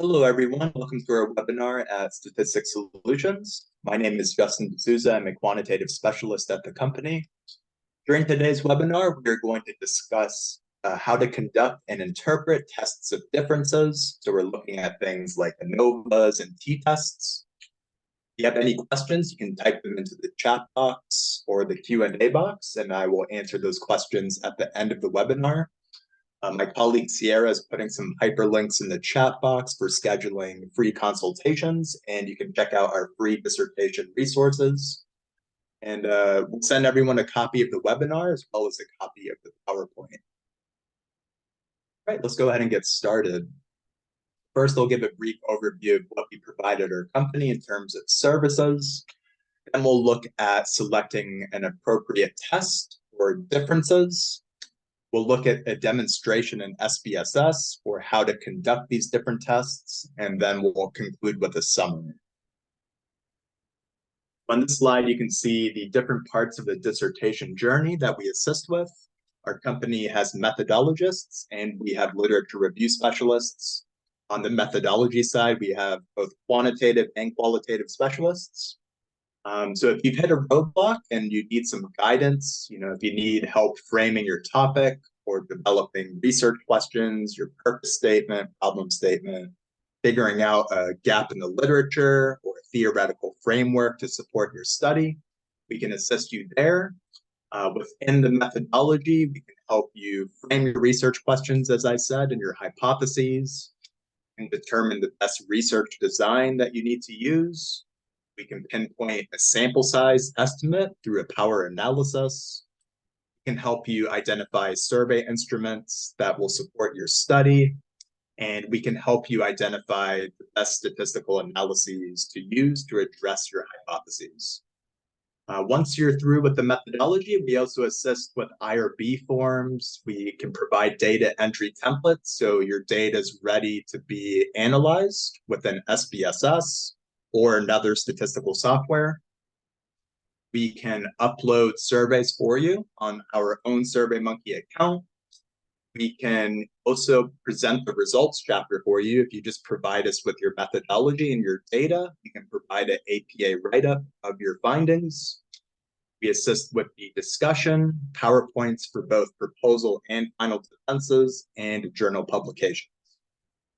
Hello, everyone. Welcome to our webinar at Statistics Solutions. My name is Justin D'Souza. I'm a quantitative specialist at the company. During today's webinar, we're going to discuss how to conduct and interpret tests of differences. So we're looking at things like ANOVAs and t-tests. If you have any questions, you can type them into the chat box or the Q&A box, and I will answer those questions at the end of the webinar. My colleague Sierra is putting some hyperlinks in the chat box for scheduling free consultations, and you can check out our free dissertation resources. And we'll send everyone a copy of the webinar as well as a copy of the PowerPoint. All right, let's go ahead and get started. First, I'll give a brief overview of what we provide at our company in terms of services. Then we'll look at selecting an appropriate test for differences. We'll look at a demonstration in SPSS for how to conduct these different tests, and then we'll conclude with a summary. On this slide, you can see the different parts of the dissertation journey that we assist with. Our company has methodologists, and we have literature review specialists. On the methodology side, we have both quantitative and qualitative specialists. So if you've hit a roadblock and you need some guidance, if you need help framing your topic or developing research questions, your purpose statement, problem statement, figuring out a gap in the literature or a theoretical framework to support your study, we can assist you there. Within the methodology, we can help you frame your research questions, as I said, and your hypotheses, and determine the best research design that you need to use. We can pinpoint a sample size estimate through a power analysis. We can help you identify survey instruments that will support your study. And we can help you identify the best statistical analyses to use to address your hypotheses. Once you're through with the methodology, we also assist with IRB forms. We can provide data entry templates, so your data is ready to be analyzed within SPSS or another statistical software. We can upload surveys for you on our own SurveyMonkey account. We can also present the results chapter for you. If you just provide us with your methodology and your data, we can provide an APA write-up of your findings. We assist with the discussion, PowerPoints for both proposal and final defenses, and journal publications.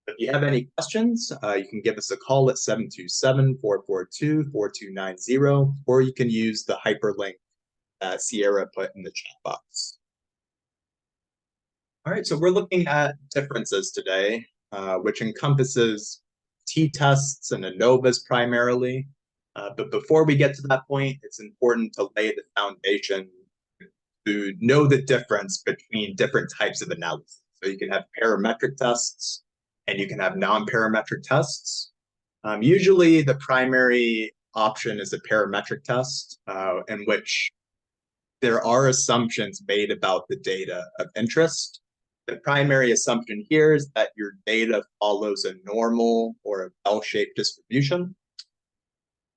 If you have any questions, you can give us a call at 727-442-4290, or you can use the hyperlink that Sierra put in the chat box. All right, so we're looking at differences today, which encompasses t-tests and ANOVAs primarily. But before we get to that point, it's important to lay the foundation to know the difference between different types of analysis. So you can have parametric tests, and you can have non-parametric tests. Usually the primary option is a parametric test in which there are assumptions made about the data of interest. The primary assumption here is that your data follows a normal or a bell-shaped distribution.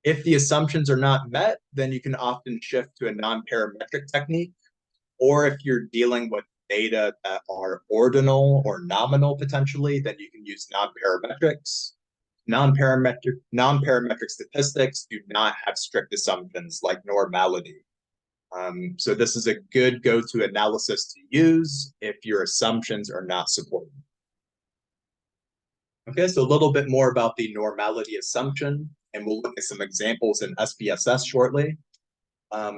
If the assumptions are not met, then you can often shift to a non-parametric technique, or if you're dealing with data that are ordinal or nominal potentially, then you can use non-parametrics. Non-parametric statistics do not have strict assumptions like normality. So this is a good go-to analysis to use if your assumptions are not supported. Okay, so a little bit more about the normality assumption, and we'll look at some examples in SPSS shortly.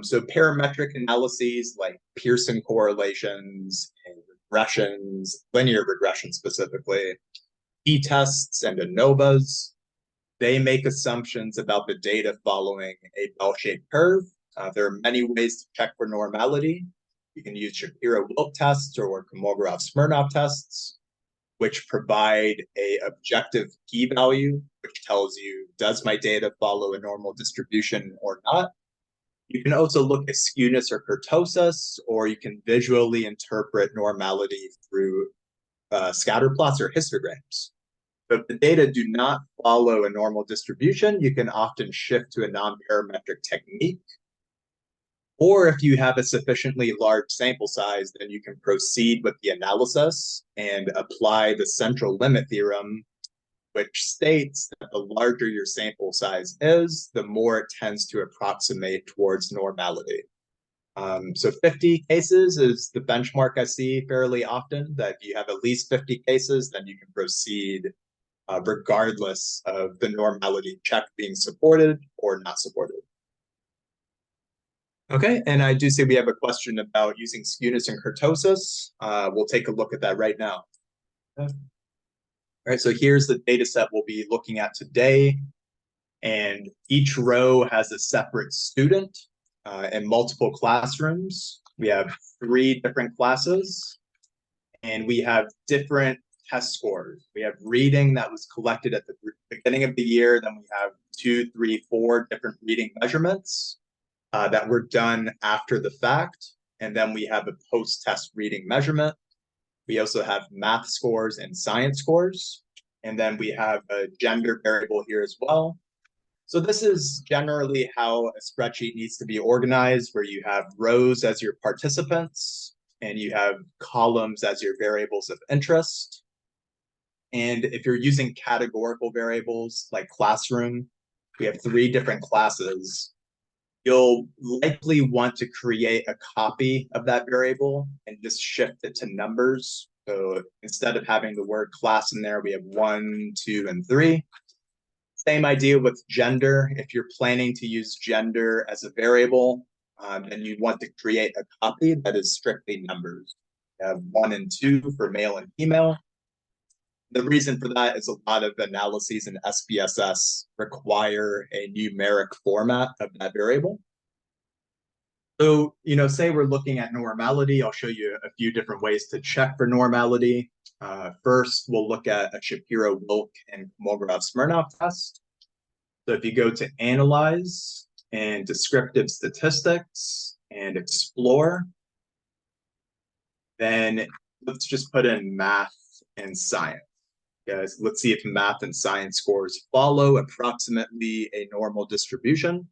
So parametric analyses like Pearson correlations and regressions, linear regression specifically, t-tests and ANOVAs, they make assumptions about the data following a bell-shaped curve. There are many ways to check for normality. You can use Shapiro-Wilk tests or Kolmogorov-Smirnov tests, which provide an objective p-value, which tells you, does my data follow a normal distribution or not? You can also look at skewness or kurtosis, or you can visually interpret normality through scatter plots or histograms. But if the data do not follow a normal distribution, you can often shift to a non-parametric technique. Or if you have a sufficiently large sample size, then you can proceed with the analysis and apply the central limit theorem which states that the larger your sample size is, the more it tends to approximate towards normality. So 50 cases is the benchmark I see fairly often, that if you have at least 50 cases, then you can proceed regardless of the normality check being supported or not supported. Okay, and I do see we have a question about using skewness and kurtosis. We'll take a look at that right now. Okay. All right, so here's the data set we'll be looking at today. And each row has a separate student in multiple classrooms. We have 3 different classes, and we have different test scores. We have reading that was collected at the beginning of the year. Then we have 2, 3, 4 different reading measurements that were done after the fact. And then we have a post-test reading measurement. We also have math scores and science scores. And then we have a gender variable here as well. So this is generally how a spreadsheet needs to be organized, where you have rows as your participants, and you have columns as your variables of interest. And if you're using categorical variables like classroom, we have 3 different classes. You'll likely want to create a copy of that variable and just shift it to numbers. So instead of having the word class in there, we have 1, 2, and 3. Same idea with gender. If you're planning to use gender as a variable, then you want to create a copy that is strictly numbers. You have 1 and 2 for male and female. The reason for that is a lot of analyses in SPSS require a numeric format of that variable. So, say we're looking at normality. I'll show you a few different ways to check for normality. First, we'll look at a Shapiro-Wilk and Kolmogorov-Smirnov test. So if you go to Analyze and Descriptive Statistics and Explore, then let's just put in math and science. Guys, let's see if math and science scores follow approximately a normal distribution.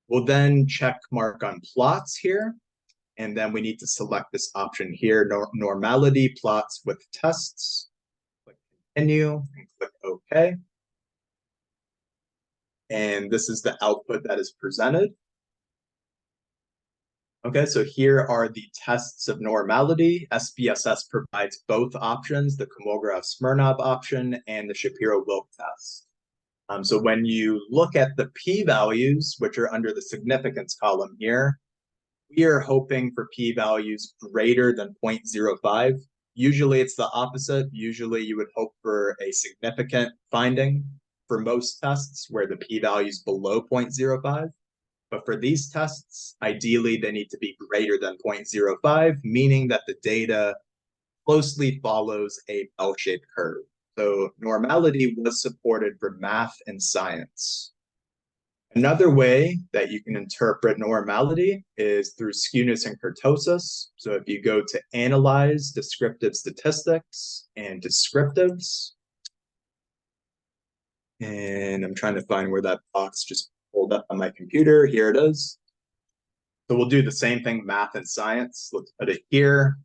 We'll then check mark on plots here, and then we need to select this option here, normality plots with tests. Click continue and click OK. And this is the output that is presented. Okay, so here are the tests of normality. SPSS provides both options, the Kolmogorov-Smirnov option and the Shapiro-Wilk test. So when you look at the p-values, which are under the significance column here, we are hoping for p-values greater than 0.05. Usually it's the opposite. Usually you would hope for a significant finding for most tests where the p-value is below 0.05. But for these tests, ideally they need to be greater than 0.05, meaning that the data closely follows a bell-shaped curve. So normality was supported for math and science. Another way that you can interpret normality is through skewness and kurtosis. So if you go to Analyze, Descriptive Statistics, and Descriptives, and I'm trying to find where that box just pulled up on my computer. Here it is. So we'll do the same thing, math and science. Let's put it here.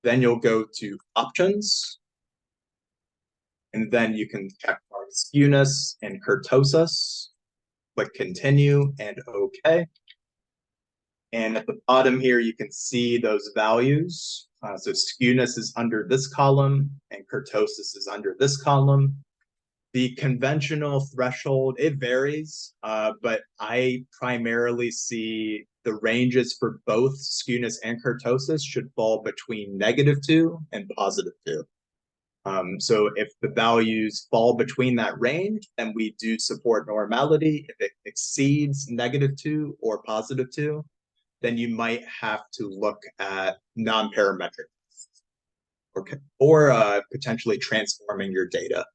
Then you'll go to Options, and then you can check mark skewness and kurtosis. Click continue and OK. And at the bottom here, you can see those values. So skewness is under this column and kurtosis is under this column. The conventional threshold, it varies, but I primarily see the ranges for both skewness and kurtosis should fall between -2 and +2. So if the values fall between that range, then we do support normality. If it exceeds -2 or +2, then you might have to look at non-parametric tests or potentially transforming your data.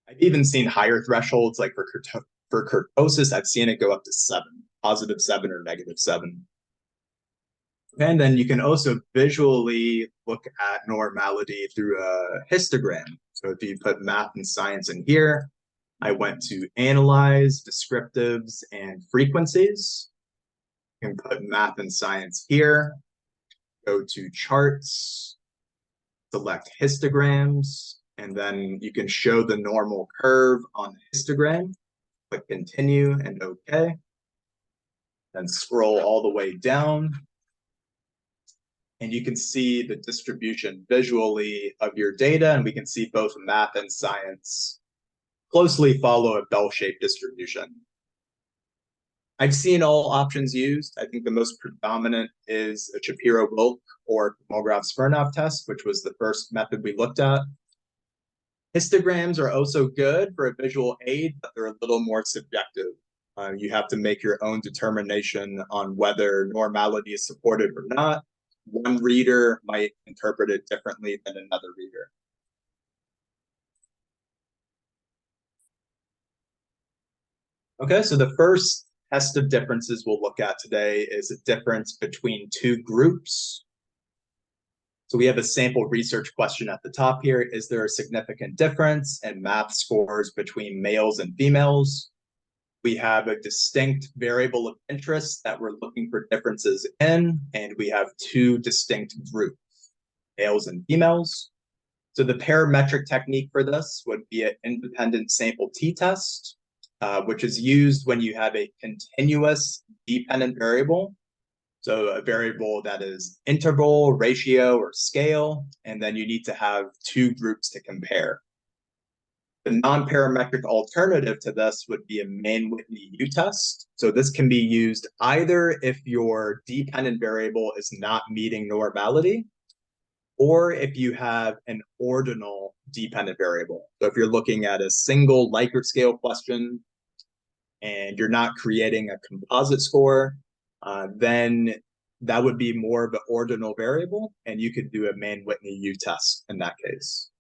I've even seen higher thresholds, like for kurtosis, I've seen it go up to 7, +7 or -7. And then you can also visually look at normality through a histogram. So if you put math and science in here, I went to Analyze, Descriptives, and Frequencies. You can put math and science here, go to Charts, select Histograms, And then you can show the normal curve on the histogram. Click continue and OK. Then scroll all the way down. And you can see the distribution visually of your data. And we can see both math and science closely follow a bell-shaped distribution. I've seen all options used. I think the most predominant is a Shapiro-Wilk or Kolmogorov-Smirnov test, which was the first method we looked at. Histograms are also good for a visual aid, but they're a little more subjective. You have to make your own determination on whether normality is supported or not. One reader might interpret it differently than another reader. Okay, so the first test of differences we'll look at today is a difference between two groups. So we have a sample research question at the top here. Is there a significant difference in math scores between males and females? We have a distinct variable of interest that we're looking for differences in, and we have two distinct groups, males and females. So the parametric technique for this would be an independent sample t-test, which is used when you have a continuous dependent variable. So a variable that is interval, ratio, or scale, and then you need to have two groups to compare. The non-parametric alternative to this would be a Mann-Whitney U-test. So this can be used either if your dependent variable is not meeting normality, or if you have an ordinal dependent variable. So if you're looking at a single Likert scale question and you're not creating a composite score, then that would be more of an ordinal variable, and you could do a Mann-Whitney U-test in that case.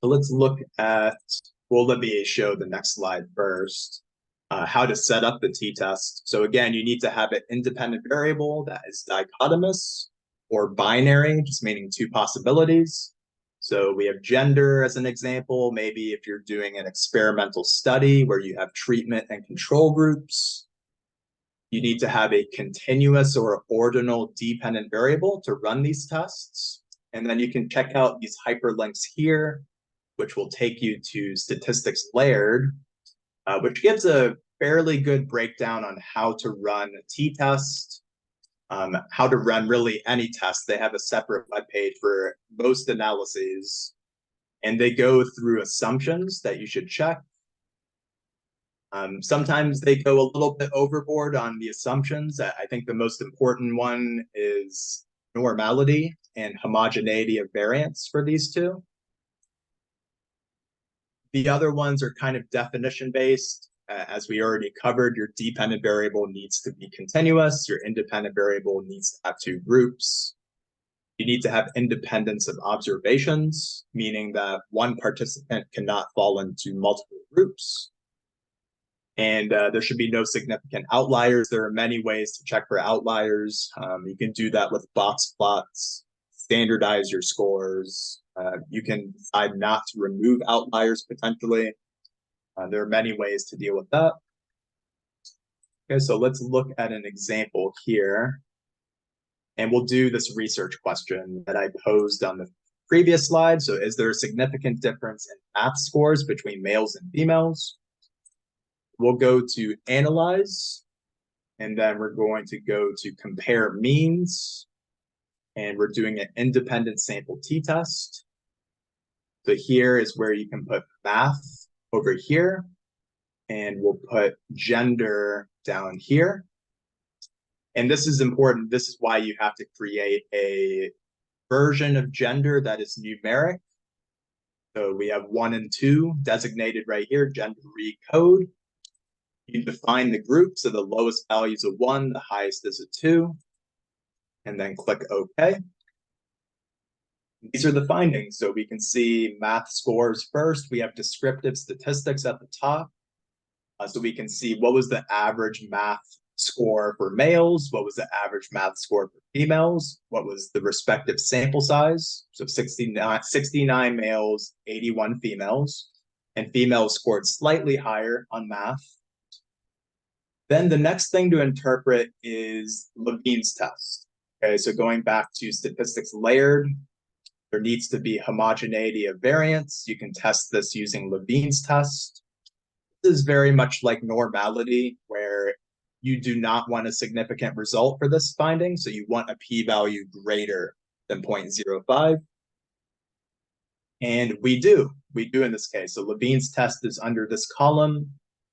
So let's look at, well, let me show the next slide first, how to set up the t-test. So again, you need to have an independent variable that is dichotomous or binary, just meaning two possibilities. So we have gender as an example. Maybe if you're doing an experimental study where you have treatment and control groups, you need to have a continuous or ordinal dependent variable to run these tests. And then you can check out these hyperlinks here, which will take you to Statistics Layered, which gives a fairly good breakdown on how to run a t-test, how to run really any test. They have a separate webpage for most analyses, and they go through assumptions that you should check. Sometimes they go a little bit overboard on the assumptions. I think the most important one is normality and homogeneity of variance for these two. The other ones are kind of definition-based. As we already covered, your dependent variable needs to be continuous. Your independent variable needs to have two groups. You need to have independence of observations, meaning that one participant cannot fall into multiple groups. And there should be no significant outliers. There are many ways to check for outliers. You can do that with box plots, standardize your scores. You can decide not to remove outliers potentially. There are many ways to deal with that. Okay, so let's look at an example here. And we'll do this research question that I posed on the previous slide. So is there a significant difference in math scores between males and females? We'll go to Analyze, and then we're going to go to Compare Means, and we're doing an independent sample t-test. So here is where you can put math over here, and we'll put gender down here. And this is important. This is why you have to create a version of gender that is numeric. So we have 1 and 2 designated right here, gender recode. You define the group, so the lowest value is a 1, the highest is a 2, and then click OK. These are the findings. So we can see math scores first. We have descriptive statistics at the top. So we can see what was the average math score for males, what was the average math score for females, what was the respective sample size. So 69 males, 81 females, and females scored slightly higher on math. Then the next thing to interpret is Levine's test. Okay, so going back to Statistics Layered, There needs to be homogeneity of variance. You can test this using Levene's test. This is very much like normality, where you do not want a significant result for this finding, so you want a p-value greater than 0.05. And we do in this case. So Levene's test is under this column.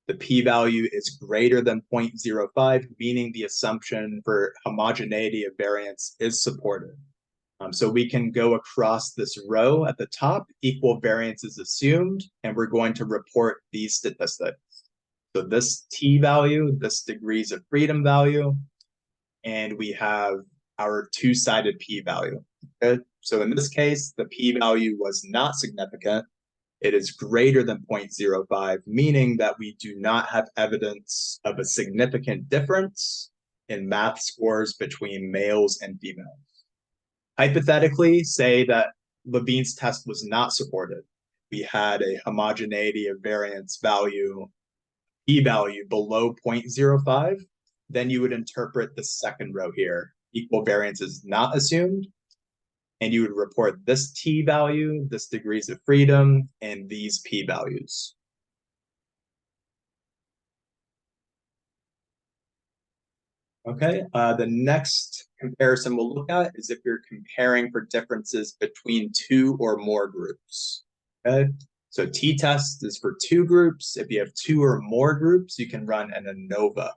The p-value is greater than 0.05, meaning the assumption for homogeneity of variance is supported. So we can go across this row at the top, equal variance is assumed, and we're going to report these statistics. So this t-value, this degrees of freedom value, and we have our two-sided p-value. Okay? So in this case, the p-value was not significant. It is greater than 0.05, meaning that we do not have evidence of a significant difference in math scores between males and females. Hypothetically, say that Levene's test was not supported. We had a homogeneity of variance value, p-value below 0.05, then you would interpret the second row here. Equal variance is not assumed, and you would report this t-value, this degrees of freedom, and these p-values. Okay, the next comparison we'll look at is if you're comparing for differences between two or more groups. Okay, so t-test is for two groups. If you have two or more groups, you can run an ANOVA.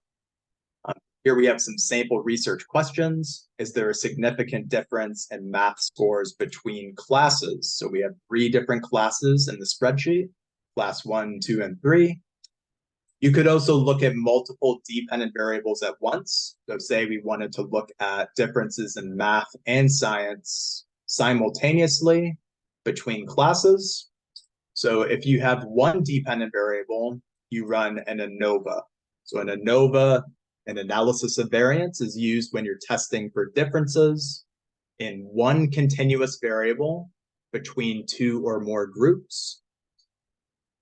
Here we have some sample research questions. Is there a significant difference in math scores between classes? So we have 3 different classes in the spreadsheet, class 1, 2, and 3. You could also look at multiple dependent variables at once. So say we wanted to look at differences in math and science simultaneously between classes. So if you have one dependent variable, you run an ANOVA. So an ANOVA, an analysis of variance, is used when you're testing for differences in one continuous variable between two or more groups.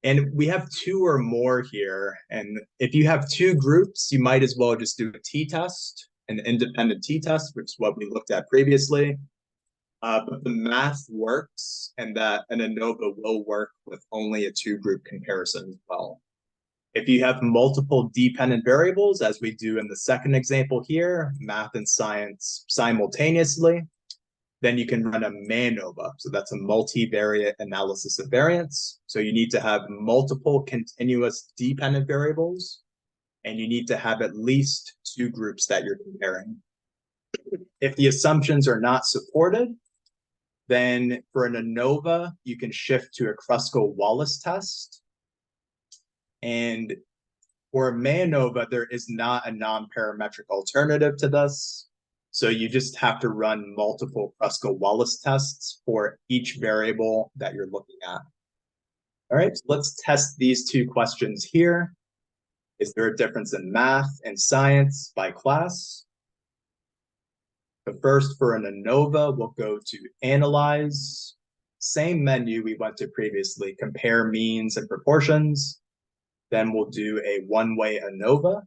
And we have two or more here. And if you have two groups, you might as well just do a t-test, an independent t-test, which is what we looked at previously. But the math works, and that an ANOVA will work with only a two-group comparison as well. If you have multiple dependent variables, as we do in the second example here, math and science simultaneously, then you can run a MANOVA. So that's a multivariate analysis of variance. So you need to have multiple continuous dependent variables, and you need to have at least two groups that you're comparing. If the assumptions are not supported, then for an ANOVA, you can shift to a Kruskal-Wallis test. And for a MANOVA, there is not a non-parametric alternative to this. So you just have to run multiple Kruskal-Wallis tests for each variable that you're looking at. All right, so let's test these two questions here. Is there a difference in math and science by class? But first, for an ANOVA, we'll go to Analyze. Same menu we went to previously, Compare Means and Proportions. Then we'll do a one-way ANOVA.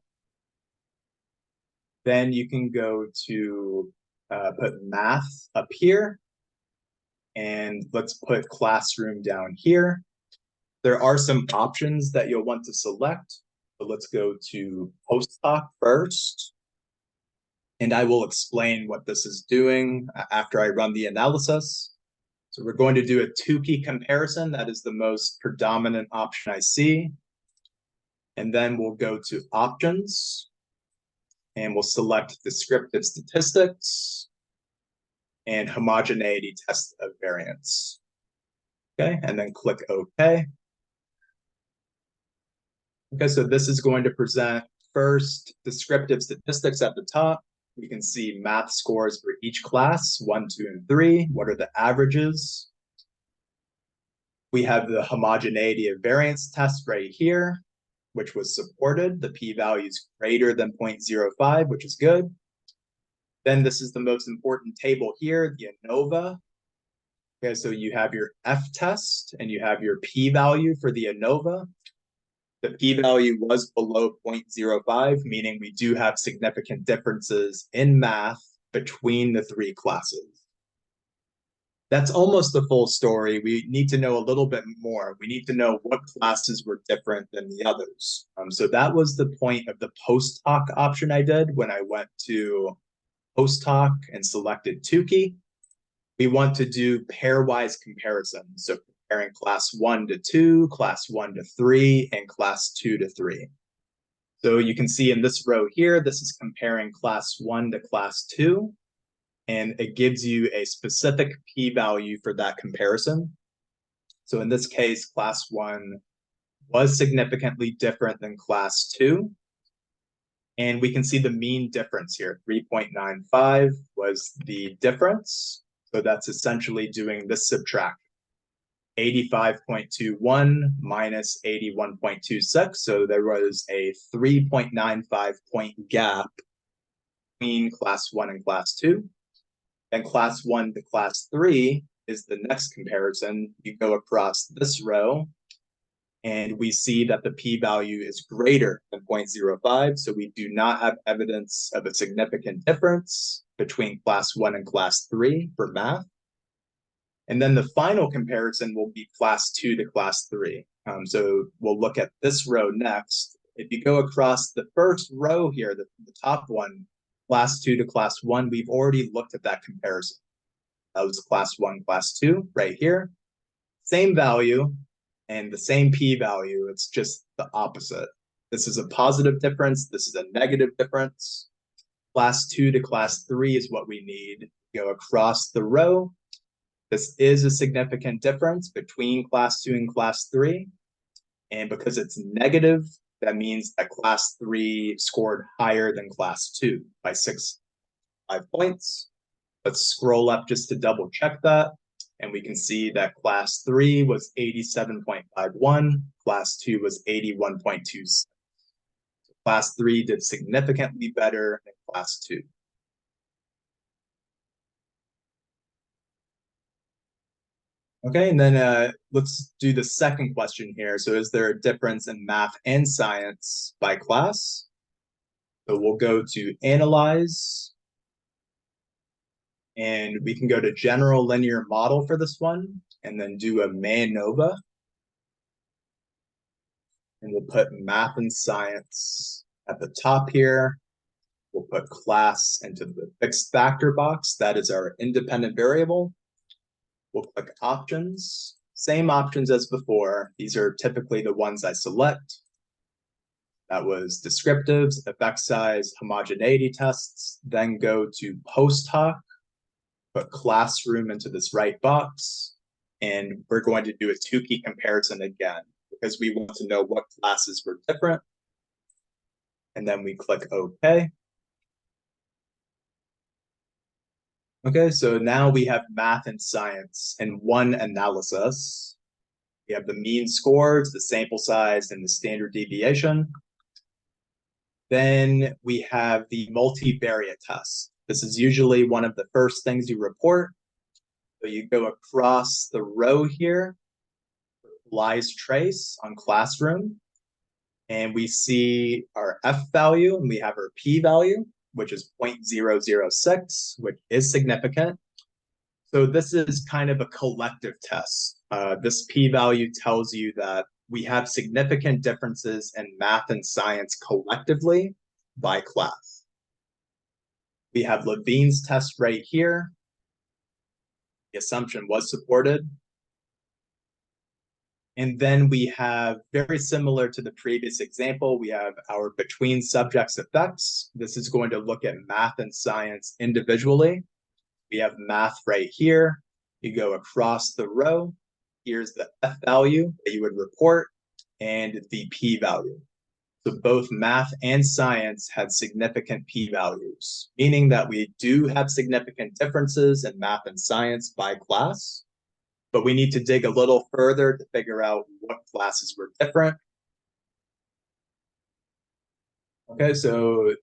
Then you can go to put math up here. And let's put classroom down here. There are some options that you'll want to select. So let's go to postdoc first. And I will explain what this is doing after I run the analysis. So we're going to do a two-key comparison. That is the most predominant option I see. And then we'll go to options, and we'll select descriptive statistics and homogeneity test of variance. Okay, and then click OK. Okay, so this is going to present first descriptive statistics at the top. You can see math scores for each class, 1, 2, and 3. What are the averages? We have the homogeneity of variance test right here, which was supported. The p-value is greater than 0.05, which is good. Then this is the most important table here, the ANOVA. Okay, so you have your f-test and you have your p-value for the ANOVA. The p-value was below 0.05, meaning we do have significant differences in math between the three classes. That's almost the full story. We need to know a little bit more. We need to know what classes were different than the others. So that was the point of the post hoc option I did when I went to post hoc and selected Tukey. We want to do pairwise comparisons. So comparing class 1 to 2, class 1 to 3, and class 2 to 3. So you can see in this row here, this is comparing class 1 to class 2. And it gives you a specific p-value for that comparison. So in this case, class 1 was significantly different than class 2. And we can see the mean difference here. 3.95 was the difference. So that's essentially doing this subtraction. 85.21 minus 81.26. So there was a 3.95 point gap between class 1 and class 2. And class 1 to class 3 is the next comparison. You go across this row, and we see that the p-value is greater than 0.05. So we do not have evidence of a significant difference between class 1 and class 3 for math. And then the final comparison will be class 2 to class 3. So we'll look at this row next. If you go across the first row here, the top one, class 2 to class 1, we've already looked at that comparison. That was class 1, class 2, right here. Same value and the same p-value. It's just the opposite. This is a positive difference. This is a negative difference. Class 2 to class 3 is what we need. Go across the row. This is a significant difference between class 2 and class 3. And because it's negative, that means that class 3 scored higher than class 2 by 5 points. Let's scroll up just to double check that. And we can see that class 3 was 87.51, class 2 was 81.26. Class 3 did significantly better than class 2. Okay, and then let's do the second question here. So is there a difference in math and science by class? So we'll go to Analyze. And we can go to General Linear Model for this one, and then do a MANOVA. And we'll put Math and Science at the top here. We'll put class into the fixed factor box. That is our independent variable. We'll click options, same options as before. These are typically the ones I select. That was descriptives, effect size, homogeneity tests. Then go to post hoc, put classroom into this right box. And we're going to do a Tukey comparison again because we want to know what classes were different. And then we click OK. Okay, so now we have math and science in one analysis. We have the mean scores, the sample size, and the standard deviation. Then we have the multivariate test. This is usually one of the first things you report. So you go across the row here, lies trace on classroom, and we see our F value and we have our P value, which is 0.006, which is significant. So this is kind of a collective test. This p-value tells you that we have significant differences in math and science collectively by class. We have Levine's test right here. The assumption was supported. And then we have, very similar to the previous example, we have our between subjects effects. This is going to look at math and science individually. We have math right here. You go across the row. Here's the F value that you would report and the P value. So both math and science had significant P values, meaning that we do have significant differences in math and science by class. But we need to dig a little further to figure out what classes were different. Okay, so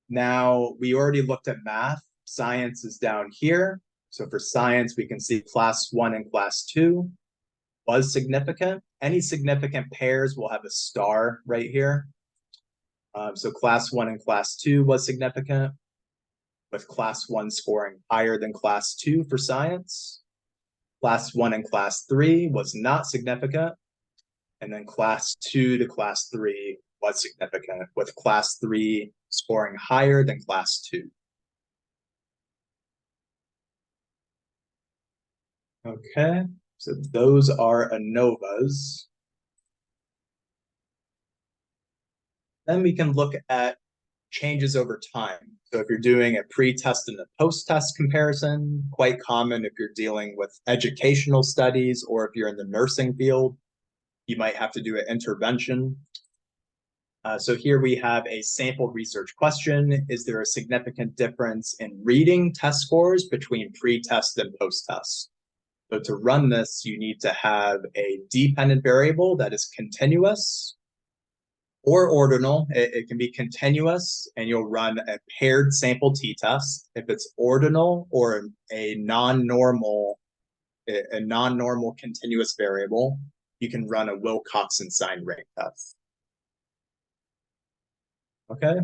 now we already looked at math. Science is down here. So for science, we can see class 1 and class 2 was significant. Any significant pairs will have a star right here. So class 1 and class 2 was significant, with class 1 scoring higher than class 2 for science. Class 1 and Class 3 was not significant. And then Class 2 to Class 3 was significant, with Class 3 scoring higher than Class 2. Okay, so those are ANOVAs. Then we can look at changes over time. So if you're doing a pre-test and a post-test comparison, quite common if you're dealing with educational studies or if you're in the nursing field, you might have to do an intervention. So here we have a sample research question. Is there a significant difference in reading test scores between pre-test and post-test? So to run this, you need to have a dependent variable that is continuous or ordinal. It can be continuous, and you'll run a paired sample t-test. If it's ordinal or a non-normal continuous variable, you can run a Wilcoxon sign rank test. Okay.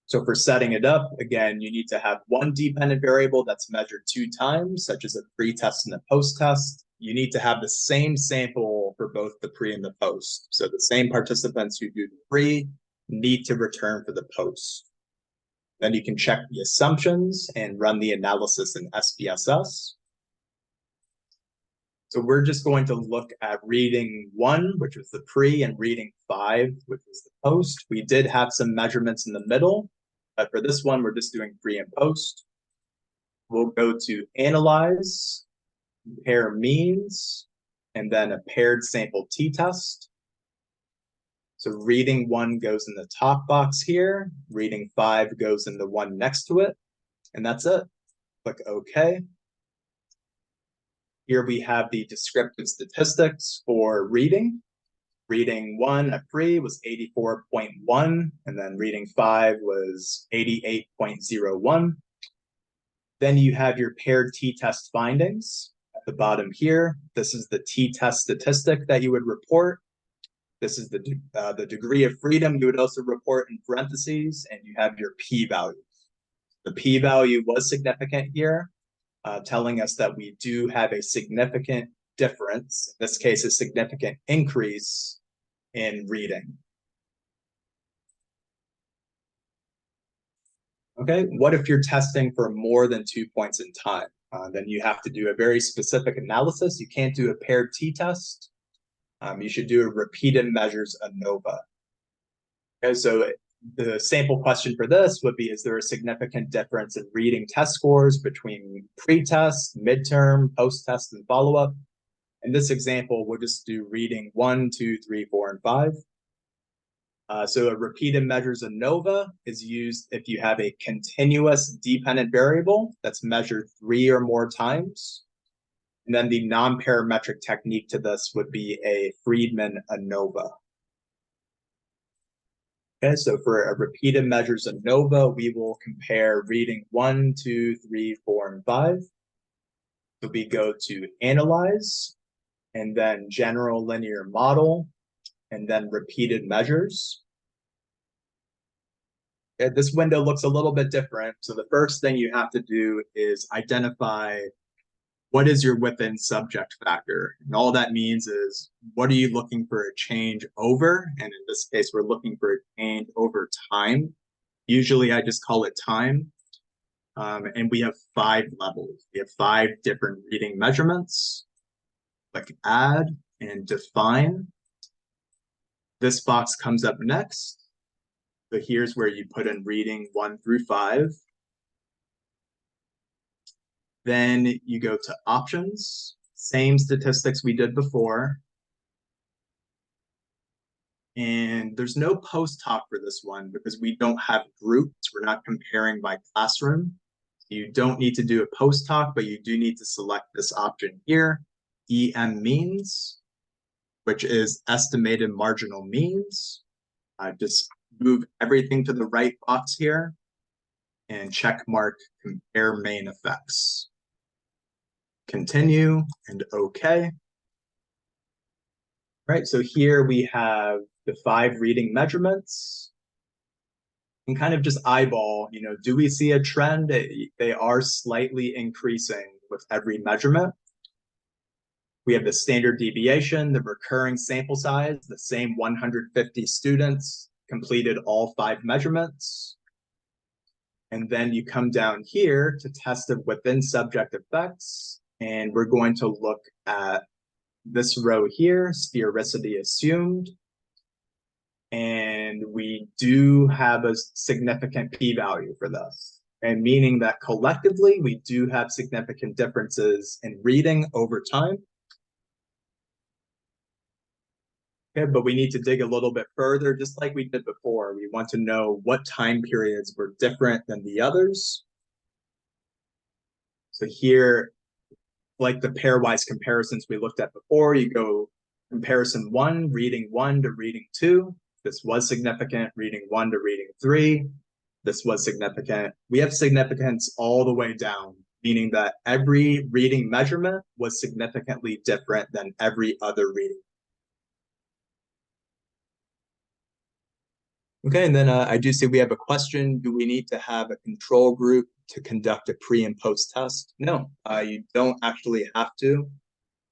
So for setting it up, again, you need to have one dependent variable that's measured 2 times, such as a pre-test and a post-test. You need to have the same sample for both the pre and the post. So the same participants who do the pre need to return for the post. Then you can check the assumptions and run the analysis in SPSS. So we're just going to look at reading 1, which was the pre, and reading 5, which was the post. We did have some measurements in the middle, but for this one, we're just doing pre and post. We'll go to Analyze, Compare Means, and then a paired sample t-test. So reading 1 goes in the top box here, reading 5 goes in the one next to it, and that's it. Click OK. Here we have the descriptive statistics for reading. Reading 1 at pre was 84.1, and then reading 5 was 88.01. Then you have your paired t-test findings at the bottom here. This is the t-test statistic that you would report. This is the degree of freedom you would also report in parentheses, and you have your p-value. The p-value was significant here, telling us that we do have a significant difference, in this case, a significant increase in reading. Okay, what if you're testing for more than 2 points in time? Then you have to do a very specific analysis. You can't do a paired t-test. You should do a repeated measures ANOVA. Okay, so the sample question for this would be, is there a significant difference in reading test scores between pre-test, midterm, post-test, and follow-up? In this example, we'll just do reading 1, 2, 3, 4, and 5. So a repeated measures ANOVA is used if you have a continuous dependent variable that's measured 3 or more times. And then the non-parametric technique to this would be a Friedman ANOVA. Okay, so for a repeated measures ANOVA, we will compare reading 1, 2, 3, 4, and 5. So we go to Analyze, and then General Linear Model, and then Repeated Measures. Okay, this window looks a little bit different. So the first thing you have to do is identify what is your within subject factor. And all that means is, what are you looking for a change over? And in this case, we're looking for a change over time. Usually I just call it time. And we have 5 levels. We have 5 different reading measurements. Click Add and Define. This box comes up next. So here's where you put in reading 1 through 5. Then you go to Options, same statistics we did before. And there's no post-hoc for this one because we don't have groups. We're not comparing by classroom. You don't need to do a post-hoc, but you do need to select this option here, EM means, which is estimated marginal means. Just move everything to the right box here and check mark compare main effects. Continue and OK. Right, so here we have the 5 reading measurements. And kind of just eyeball, do we see a trend? They are slightly increasing with every measurement. We have the standard deviation, the recurring sample size, the same 150 students completed all 5 measurements. And then you come down here to test it within subject effects. And we're going to look at this row here, sphericity assumed. And we do have a significant p-value for this. And meaning that collectively, we do have significant differences in reading over time. Okay, but we need to dig a little bit further, just like we did before. We want to know what time periods were different than the others. So here, like the pairwise comparisons we looked at before, you go comparison 1, reading 1 to reading 2. This was significant, reading 1 to reading 3. This was significant. We have significance all the way down, meaning that every reading measurement was significantly different than every other reading. Okay, and then I do see we have a question. Do we need to have a control group to conduct a pre and post test? No, you don't actually have to.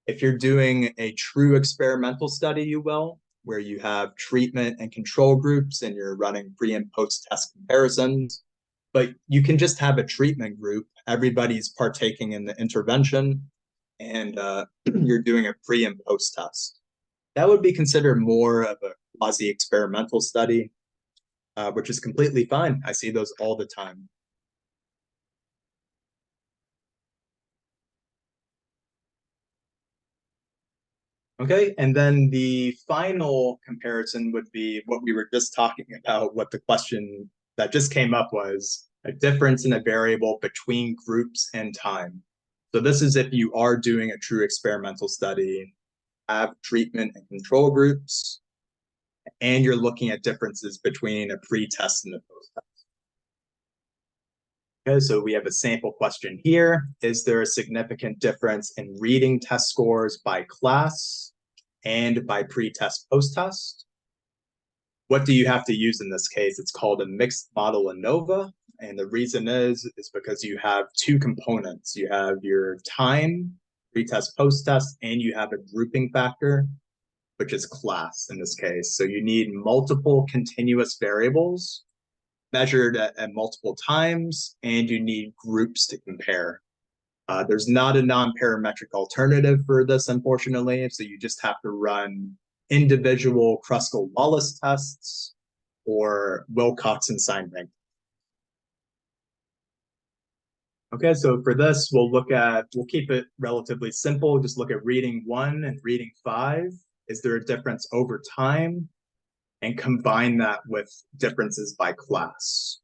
If you're doing a true experimental study, you will, where you have treatment and control groups and you're running pre and post test comparisons. But you can just have a treatment group. Everybody's partaking in the intervention and you're doing a pre and post test. That would be considered more of a quasi-experimental study. Which is completely fine. I see those all the time. Okay, and then the final comparison would be what we were just talking about, what the question that just came up was a difference in a variable between groups and time. So this is if you are doing a true experimental study, have treatment and control groups, and you're looking at differences between a pre-test and a post-test. Okay, so we have a sample question here. Is there a significant difference in reading test scores by class and by pre-test, post-test? What do you have to use in this case? It's called a mixed model ANOVA. And the reason is because you have 2 components. You have your time, pre-test, post-test, and you have a grouping factor, which is class in this case. So you need multiple continuous variables measured at multiple times, and you need groups to compare. There's not a non-parametric alternative for this, unfortunately, so you just have to run individual Kruskal-Wallis tests or Wilcoxon-Steinbank. Okay, so for this, we'll keep it relatively simple. Just look at reading 1 and reading 5. Is there a difference over time? And combine that with differences by class.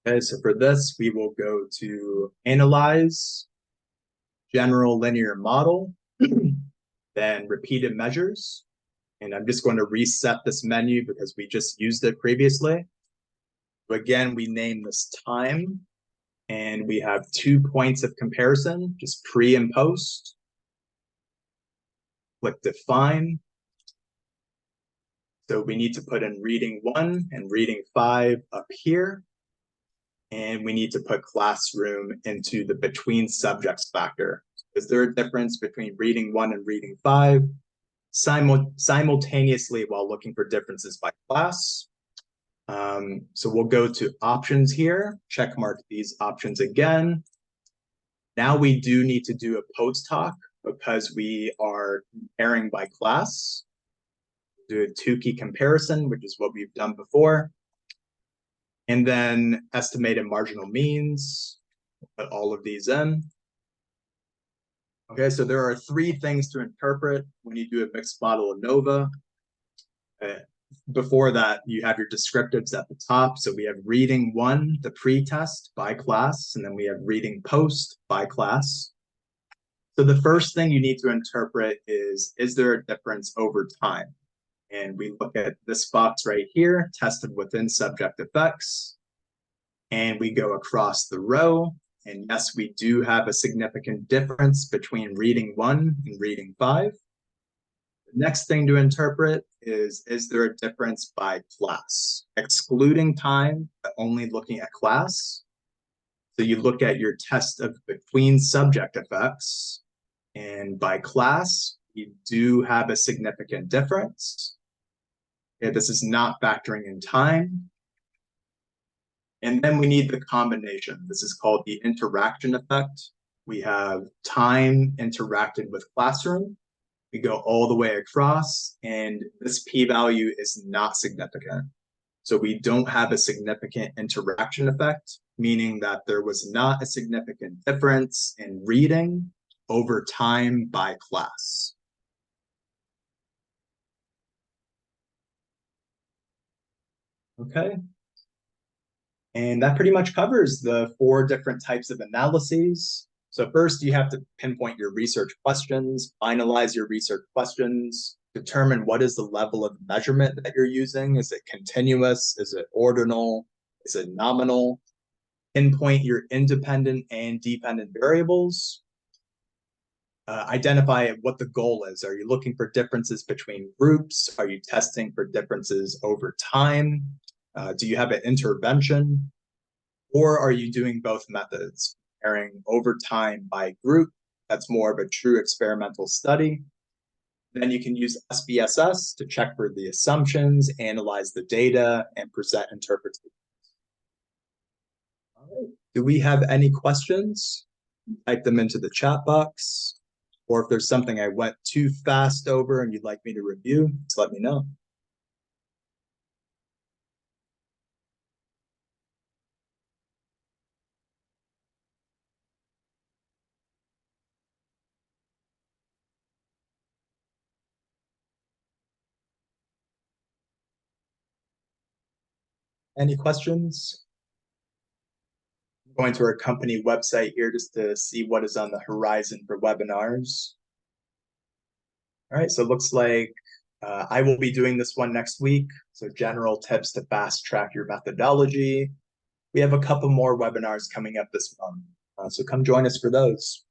Okay, so for this, we will go to Analyze, General Linear Model, then Repeated Measures. And I'm just going to reset this menu because we just used it previously. So again, we name this time, and we have 2 points of comparison, just pre and post. Click Define. So we need to put in reading 1 and reading 5 up here. And we need to put classroom into the between subjects factor. Is there a difference between reading 1 and reading 5? Simultaneously while looking for differences by class. So we'll go to options here, check mark these options again. Now we do need to do a post hoc because we are comparing by class. Do a 2-key comparison, which is what we've done before. And then estimated marginal means, put all of these in. Okay, so there are 3 things to interpret when you do a mixed model ANOVA. Before that, you have your descriptives at the top. So we have reading 1, the pre-test by class, and then we have reading post by class. So the first thing you need to interpret is there a difference over time? And we look at this box right here, tested within subject effects. And we go across the row. And yes, we do have a significant difference between reading 1 and reading 5. The next thing to interpret is there a difference by class? Excluding time, but only looking at class. So you look at your test of between subject effects, and by class, you do have a significant difference. Okay, this is not factoring in time. And then we need the combination. This is called the interaction effect. We have time interacted with classroom. We go all the way across, and this p-value is not significant. So we don't have a significant interaction effect, meaning that there was not a significant difference in reading over time by class. Okay. And that pretty much covers the 4 different types of analyses. So first, you have to pinpoint your research questions, finalize your research questions, determine what is the level of measurement that you're using. Is it continuous? Is it ordinal? Is it nominal? Pinpoint your independent and dependent variables. Identify what the goal is. Are you looking for differences between groups? Are you testing for differences over time? Do you have an intervention? Or are you doing both methods, comparing over time by group? That's more of a true experimental study. Then you can use SPSS to check for the assumptions, analyze the data, and present interpretations. All right. Do we have any questions? Type them into the chat box. Or if there's something I went too fast over and you'd like me to review, just let me know. Any questions? I'm going to our company website here just to see what is on the horizon for webinars. All right, so it looks like I will be doing this one next week. So general tips to fast track your methodology. We have a couple more webinars coming up this month. So come join us for those.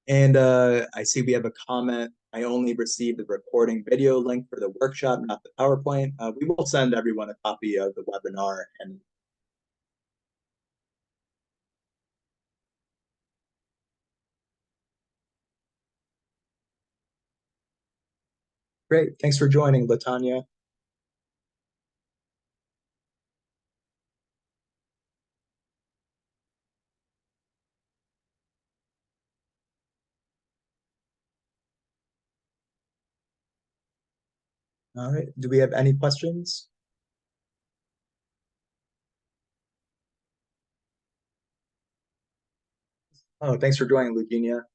And I see we have a comment. I only received the recording video link for the workshop, not the PowerPoint. We will send everyone a copy of the webinar. And great, thanks for joining, Latanya. All right, do we have any questions? Oh, thanks for joining, Eugenia.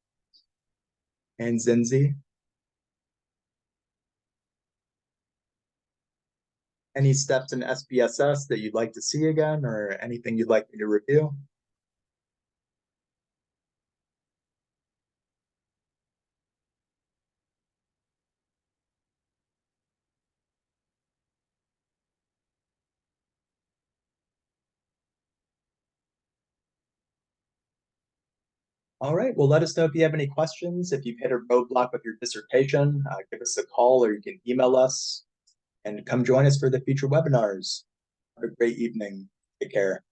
And Zinzi. Any steps in SPSS that you'd like to see again, or anything you'd like me to review? All right, well, let us know if you have any questions. If you've hit a roadblock with your dissertation, give us a call or you can email us, and come join us for the future webinars. Have a great evening. Take care.